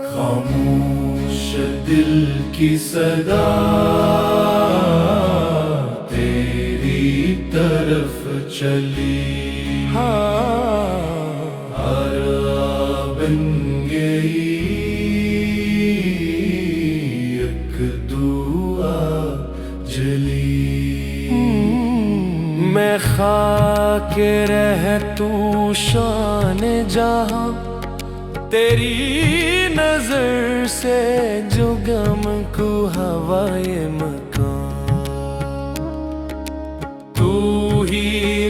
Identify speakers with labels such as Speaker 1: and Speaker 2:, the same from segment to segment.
Speaker 1: खामोश दिल की सदा तेरी तरफ चली, आरा बन गई एक दुआ जली।
Speaker 2: मैं खाके रह तू शान जहां, तेरी नजर से जो गम को हवाए मकान।
Speaker 1: तू ही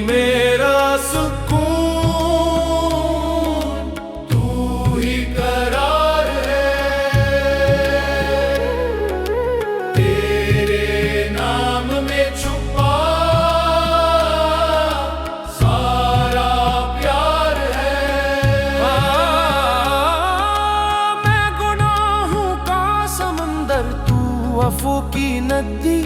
Speaker 1: मेरा सुकून, तू ही करार है, तेरे नाम में छुपा सारा प्यार है।
Speaker 2: मैं गुनाहों का समंदर, तू वफो की नदी,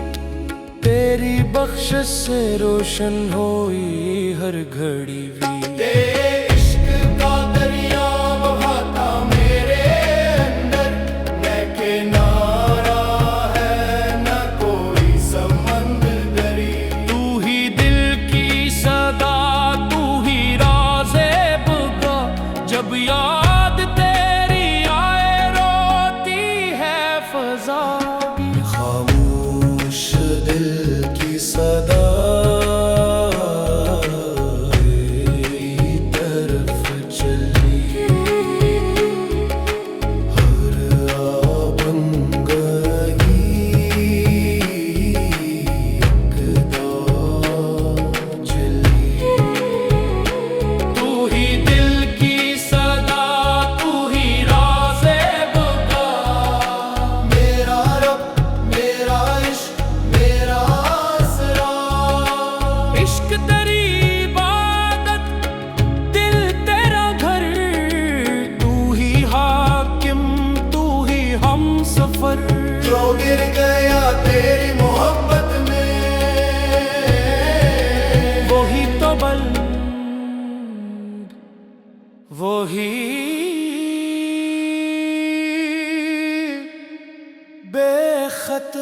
Speaker 2: तेरी बख्शिश से रोशन होई हर घड़ी भी।
Speaker 1: तेरे इश्क का दरिया बहाता मेरे अंदर, मैं किनारा है न कोई समंदरी।
Speaker 2: तू ही दिल की सदा, तू ही राज़े बुगा, जब याद तेरी आए रोती है फजा।
Speaker 1: खामोश दिल की सदा तेरी तरफ चली, हर बन गई एक दुआ जली।
Speaker 2: तू ही दिल की सदा, तू ही राज़े बुगा,
Speaker 1: मेरा रब मेरा इश्क मेरा आसरा।
Speaker 2: इश्क तेरी इबादत, दिल तेरा घर, तू ही हाकिम, तू ही हम सफर।
Speaker 1: जो गिर गया तेरी मोहब्बत में,
Speaker 2: वही तो बुलंद, वही बेखत।